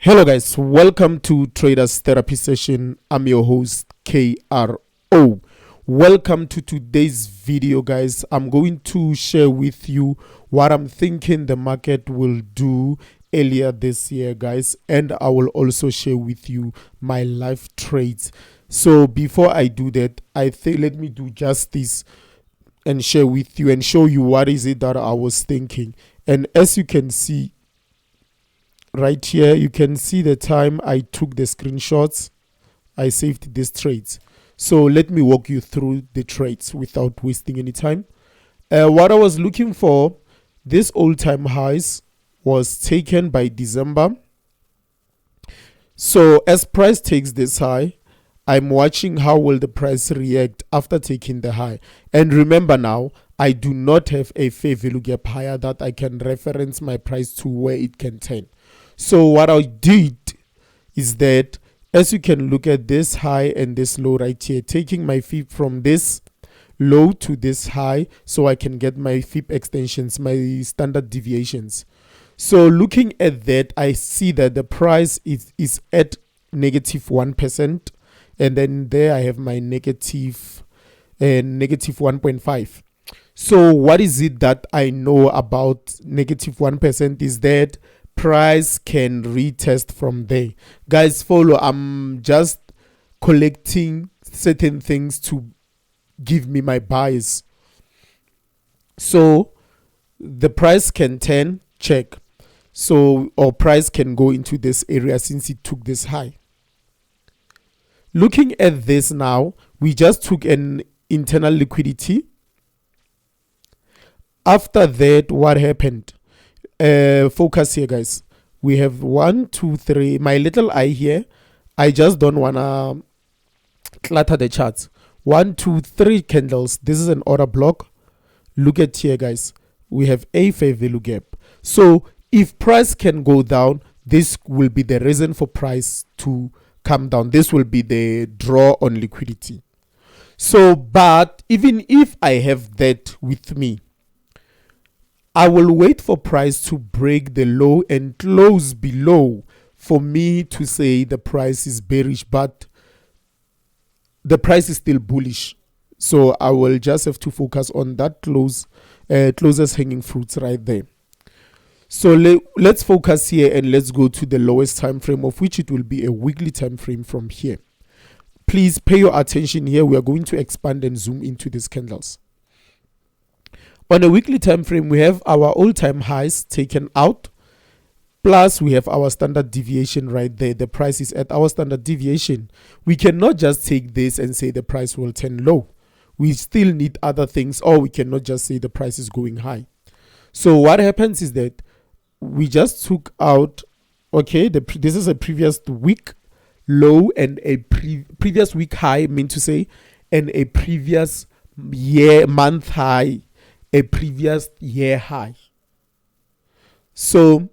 Hello guys, welcome to Traders Therapy Session. I'm your host KRO. Welcome to today's video guys. I'm going to share with you what I'm thinking the market will do earlier this year guys, and I will also share with you my live trades. So before I do that, I think let me do justice and share with you and show you what is it that I was thinking. And as you can see right here, you can see the time I took the screenshots. I saved these trades. So let me walk you through the trades without wasting any time. What I was looking for, this all-time highs was taken by December. So as price takes this high, I'm watching how will the price react after taking the high. And remember now, I do not have a fair value gap higher that I can reference my price to where it can turn. So what I did is that, as you can look at this high and this low right here, taking my fib from this low to this high so I can get my fib extensions, my standard deviations. So looking at that, I see that the price is at negative 1%. And then there I have my negative 1.5. So what is it that I know about negative 1% is that price can retest from there. Guys, follow. I'm just collecting certain things to give me my bias. So the price can turn, check. So or price can go into this area since it took this high. Looking at this now, we just took an internal liquidity. After that, what happened? Focus here guys. We have 1 2 3. My little eye here, I just don't wanna clutter the charts. 1 2 3 candles. This is an order block. Look at here guys, we have a fair value gap. So if price can go down, this will be the reason for price to come down. This will be the draw on liquidity. So but even if I have that with me, I will wait for price to break the low and close below for me to say the price is bearish, but the price is still bullish. So I will just have to focus on that closest hanging fruits right there. So let's focus here and let's go to the lowest time frame, of which it will be a weekly time frame from here. Please pay your attention here. We are going to expand and zoom into these candles. On a weekly time frame, we have our all-time highs taken out, plus we have our standard deviation right there. The price is at our standard deviation. We cannot just take this and say the price will turn low. We still need other things, or we cannot just say the price is going high. So what happens is that we just took out, okay, this is a previous week low and a previous week high, mean to say, and a previous month high, a previous year high. So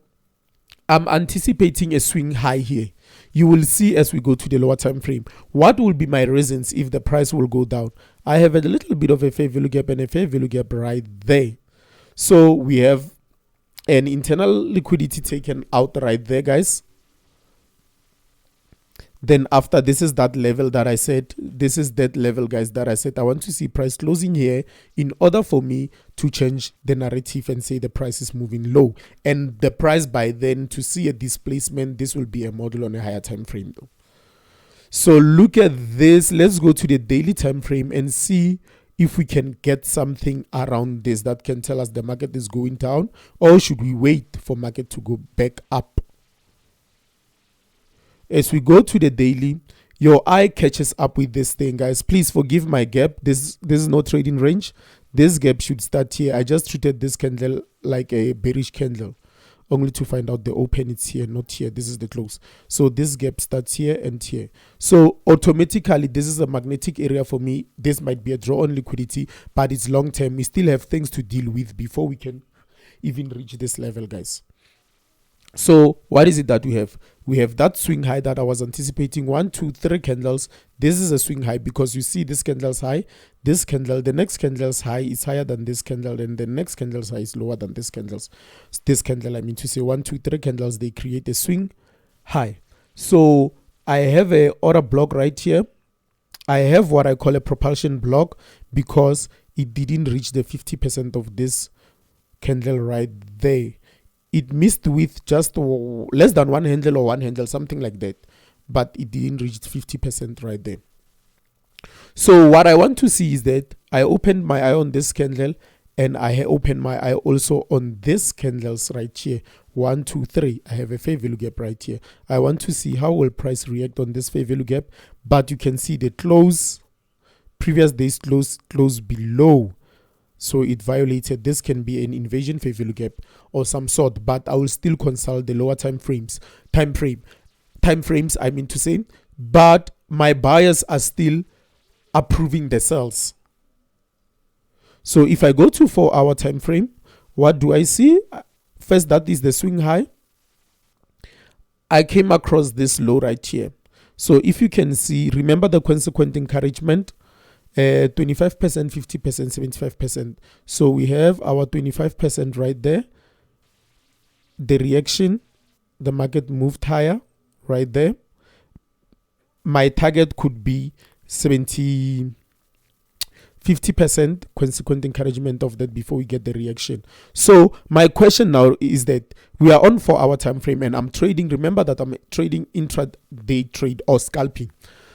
I'm anticipating a swing high here. You will see as we go to the lower time frame what will be my reasons if the price will go down. I have a little bit of a fair value gap and a fair value gap right there. So we have an internal liquidity taken out right there guys. Then after, this is that level that I said, this is that level guys that I said I want to see price closing here in order for me to change the narrative and say the price is moving low, and the price by then to see a displacement. This will be a model on a higher time frame though. So look at this. Let's go to the daily time frame and see if we can get something around this that can tell us the market is going down, or should we wait for market to go back up. As we go to the daily, your eye catches up with this thing guys. Please forgive my gap. This is no trading range. This gap should start here. I just treated this candle like a bearish candle, only to find out the open it's here, not here. This is the close. So this gap starts here and here. So automatically this is a magnetic area for me. This might be a draw on liquidity, but it's long term. We still have things to deal with before we can even reach this level guys. So what is it that we have? We have that swing high that I was anticipating. 1 2 3 candles. This is a swing high because you see this candle's high, this candle, the next candle's high is higher than this candle, and the next candle's high is lower than this candle. I mean to say 1 2 3 candles, they create a swing high. So I have a order block right here. I have what I call a propulsion block because it didn't reach the 50% of this candle right there. It missed with just less than one handle or one handle, something like that, but it didn't reach 50% right there. So what I want to see is that I opened my eye on this candle, and I opened my eye also on this candles right here. 1, 2, 3. I have a fair value gap right here. I want to see how will price react on this fair value gap, but you can see the close, previous day's close below. So it violated. This can be an invasion fair value gap or some sort, but I will still consult the lower time frames, I mean to say, but my buyers are still approving the sells. So if I go to 4-hour time frame, what do I see? First, that is the swing high. I came across this low right here. So if you can see, remember the consequent encouragement, 25%, 50%, 75%. So we have our 25% right there. The reaction, the market moved higher right there. My target could be 50% consequent encouragement of that before we get the reaction. So my question now is that we are on 4-hour time frame and I'm trading. Remember that I'm trading intraday trade or scalping.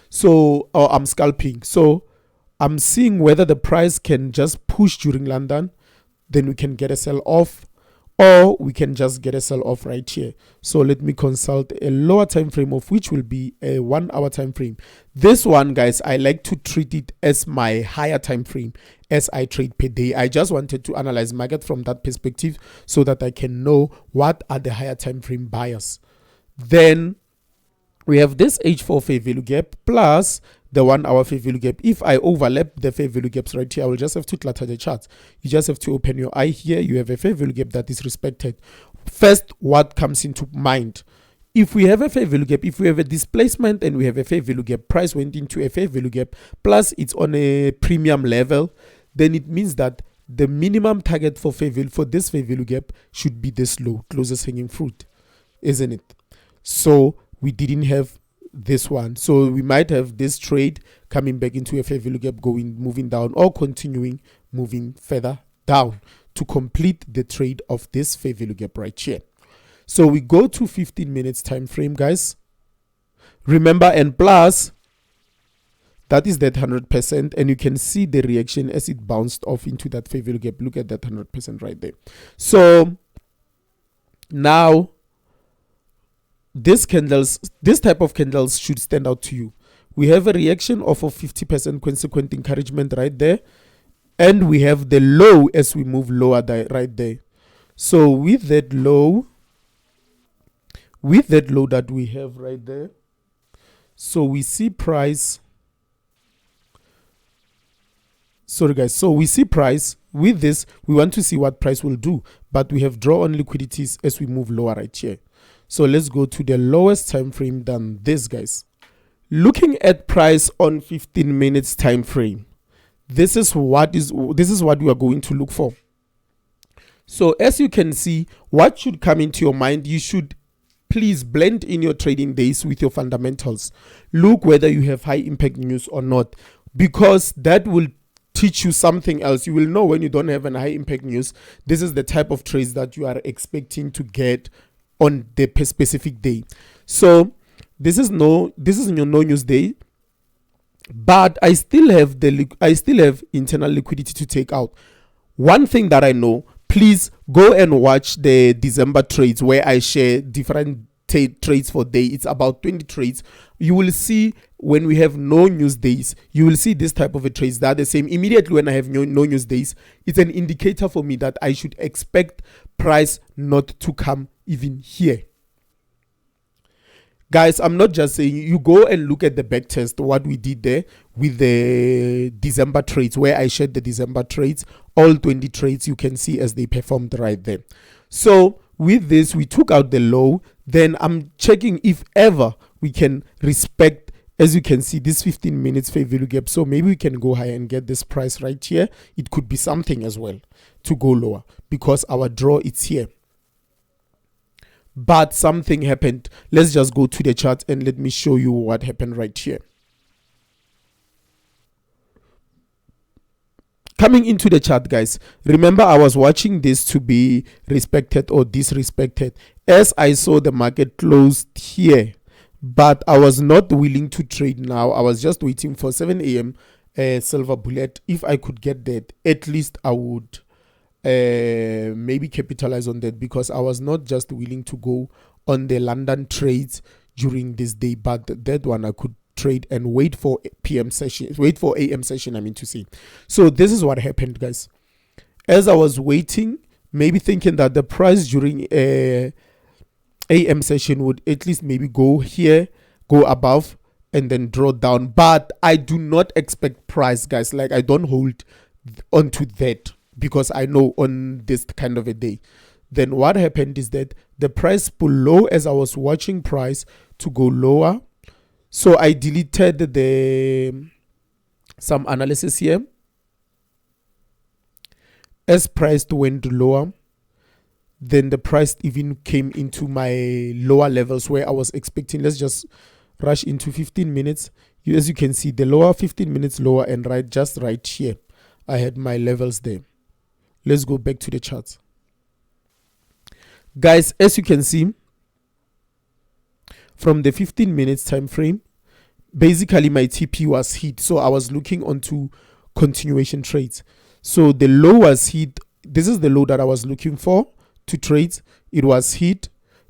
So I'm scalping. So I'm seeing whether the price can just push during London, then we can get a sell off, or we can just get a sell off right here. So let me consult a lower time frame, of which will be a 1-hour time frame. This one, guys, I like to treat it as my higher time frame as I trade per day. I just wanted to analyze market from that perspective so that I can know what are the higher time frame buyers. Then we have this H4 fair value gap plus the 1-hour fair value gap. If I overlap the fair value gaps right here, I will just have to clutter the chart. You just have to open your eye here. You have a fair value gap that is respected. First, what comes into mind? If we have a fair value gap, if we have a displacement and we have a fair value gap, price went into a fair value gap, plus it's on a premium level, then it means that the minimum target for this fair value gap should be this low, closest hanging fruit, isn't it? So we didn't have this one, so we might have this trade coming back into a fair value gap, moving down, or continuing moving further down to complete the trade of this fair value gap right here. So we go to 15 minutes time frame, guys. Remember, and plus that is that 100%, and you can see the reaction as it bounced off into that fair value gap. Look at that 100% right there. So now this type of candles should stand out to you. We have a reaction of a 50% consequent encouragement right there, and we have the low as we move lower right there. So with that low that we have right there, so we see price. Sorry guys, so we see price. With this, we want to see what price will do, but we have draw on liquidities as we move lower right here. So let's go to the lowest time frame than this, guys. Looking at price on 15 minutes time frame, this is what we are going to look for. So as you can see, what should come into your mind, you should please blend in your trading days with your fundamentals. Look whether you have high impact news or not, because that will teach you something else. You will know when you don't have an high impact news, this is the type of trades that you are expecting to get on the specific day. So this is your no news day, but I still have internal liquidity to take out. One thing that I know, please go and watch the December trades where I share different trades for day. It's about 20 trades. You will see when we have no news days, you will see this type of a trades that are the same. Immediately when I have no news days, it's an indicator for me that I should expect price not to come even here. Guys, I'm not just saying, you go and look at the back test, what we did there with the December trades, where I shared the December trades, all 20 trades, you can see as they performed right there. So with this, we took out the low. Then I'm checking if ever we can respect, as you can see, this 15 minutes fair value gap. So maybe we can go higher and get this price right here. It could be something as well to go lower because our draw is here. but something happened. Let's just go to the chart and let me show you what happened right here. Coming into the chart, guys, remember I was watching this to be respected or disrespected as I saw the market closed here, but I was not willing to trade now. I was just waiting for 7 a.m. Silver bullet. If I could get that, at least I would maybe capitalize on that, because I was not just willing to go on the London trades during this day, but that one I could trade and wait for AM session. I mean to say. So this is what happened, guys. As I was waiting, maybe thinking that the price during AM session would at least maybe go here, go above, and then draw down. But I do not expect price, guys. Like, I don't hold onto that, because I know on this kind of a day. Then what happened is that the price pulled low as I was watching price to go lower. So I deleted some analysis here. As price went lower, then the price even came into my lower levels where I was expecting. Let's just rush into 15 minutes. As you can see, the lower 15 minutes lower, and just right here, I had my levels there. Let's go back to the charts. Guys, as you can see, from the 15 minutes time frame, basically my TP was hit. So I was looking onto continuation trades. So the low was hit. This is the low that I was looking for to trade. It was hit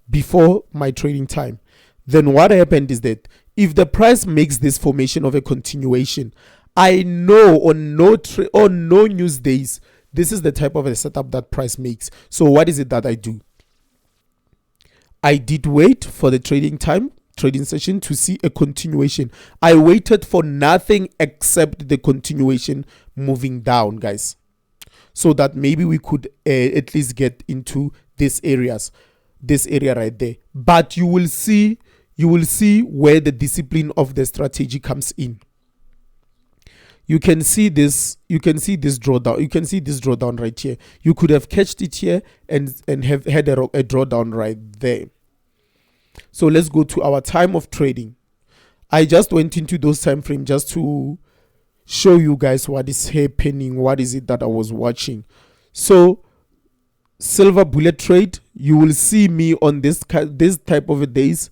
before my trading time. Then what happened is that if the price makes this formation of a continuation, I know on no news days, this is the type of a setup that price makes. So what is it that I do? I did wait for the trading session to see a continuation. I waited for nothing except the continuation moving down, guys, so that maybe we could at least get into this area right there. But you will see where the discipline of the strategy comes in. You can see this drawdown. You can see this drawdown right here. You could have catched it here and have had a drawdown right there. So let's go to our time of trading. I just went into those time frames just to show you guys what is happening. What is it that I was watching? So silver bullet trade, you will see me on this type of a days.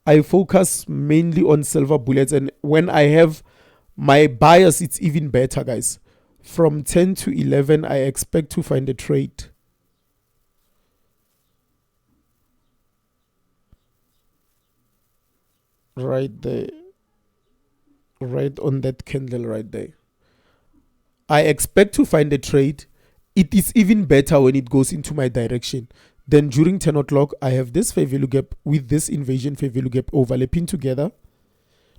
I focus mainly on silver bullets, and when I have my bias, it's even better, guys. From 10 to 11, I expect to find a trade. Right there. Right on that candle right there. I expect to find a trade. It is even better when it goes into my direction. Then during 10 o'clock, I have this fair value gap with this invasion fair value gap overlapping together.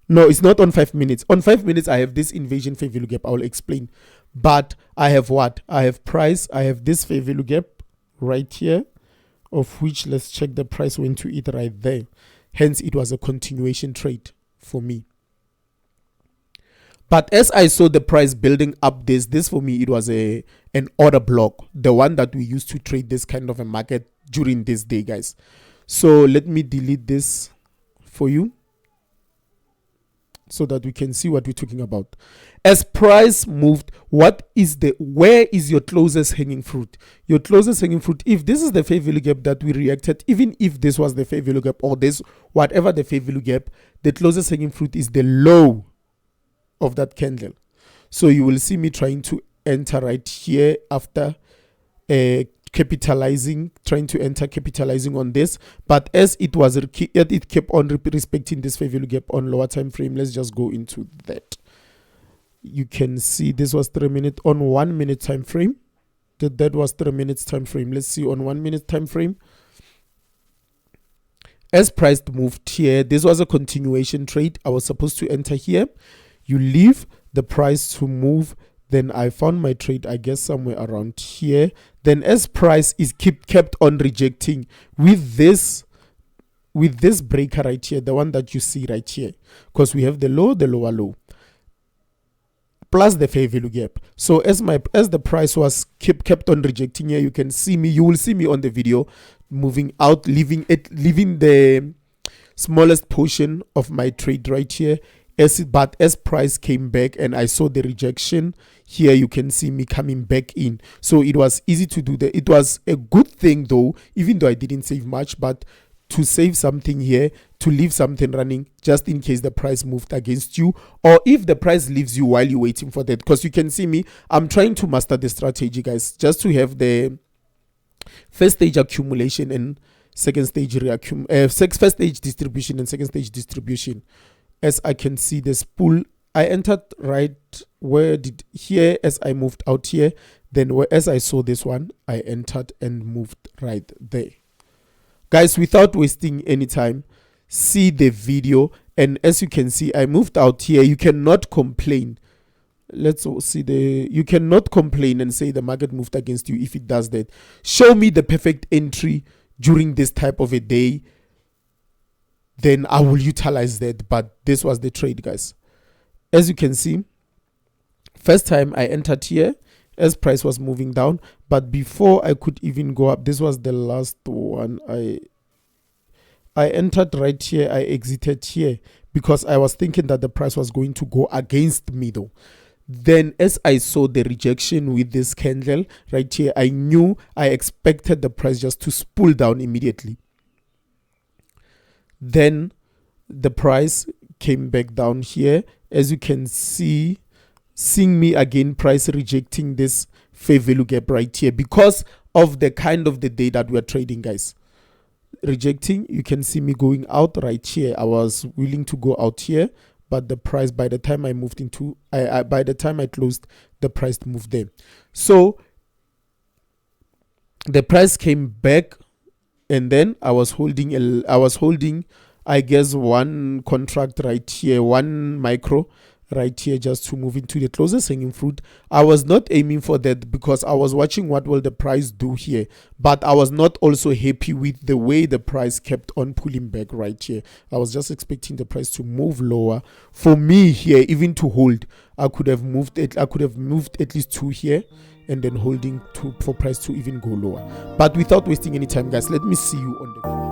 No, it's not on 5 minutes. On 5 minutes, I have this invasion fair value gap. I will explain. But I have what? I have price. I have this fair value gap right here, of which let's check the price went to it right there. Hence, it was a continuation trade for me. But as I saw the price building up this for me, it was an order block, the one that we used to trade this kind of a market during this day, guys. So let me delete this for you, so that we can see what we're talking about. As price moved, where is your closest hanging fruit? Your closest hanging fruit, if this is the fair value gap that we reacted, even if this was the fair value gap or this, whatever the fair value gap, the closest hanging fruit is the low of that candle. So you will see me trying to enter right here after capitalizing on this. But as it kept on respecting this fair value gap on lower time frame, let's just go into that. You can see this was 3 minutes on 1 minute time frame. That was 3 minutes time frame. Let's see on 1 minute time frame. As price moved here, this was a continuation trade. I was supposed to enter here. You leave the price to move. Then I found my trade, I guess, somewhere around here. Then as price is kept on rejecting with this breaker right here, the one that you see right here, because we have the low, the lower low. plus the fair value gap. So as the price was kept on rejecting here, you can see me, you will see me on the video moving out, leaving the smallest portion of my trade right here. But as price came back and I saw the rejection here, you can see me coming back in. So it was easy to do that. It was a good thing though, even though I didn't save much, but to save something here, to leave something running just in case the price moved against you, or if the price leaves you while you're waiting for that. Because you can see me, I'm trying to master the strategy, guys, just to have the first stage accumulation and second stage first stage distribution and second stage distribution. As I can see the spool, I entered right here as I moved out here, then as I saw this one, I entered and moved right there. Guys, without wasting any time, see the video, and as you can see, I moved out here. You cannot complain. Let's see you cannot complain and say the market moved against you if it does that. Show me the perfect entry during this type of a day, then I will utilize that. But this was the trade, guys. As you can see, first time I entered here as price was moving down, but before I could even go up, this was the last one. I entered right here, I exited here because I was thinking that the price was going to go against me though. Then as I saw the rejection with this candle right here, I expected the price just to spool down immediately. Then the price came back down here. As you can see, seeing me again, price rejecting this fair value gap right here because of the kind of the day that we're trading, guys. Rejecting, you can see me going out right here. I was willing to go out here, but the price, by the time I moved into, by the time I closed, the price moved there. So the price came back, and then I was holding, I guess, one contract right here, one micro right here, just to move into the closest hanging fruit. I was not aiming for that because I was watching what will the price do here, but I was not also happy with the way the price kept on pulling back right here. I was just expecting the price to move lower. For me here, even to hold, I could have moved at least two here and then holding for price to even go lower. But without wasting any time, guys, let me see you on the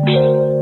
you.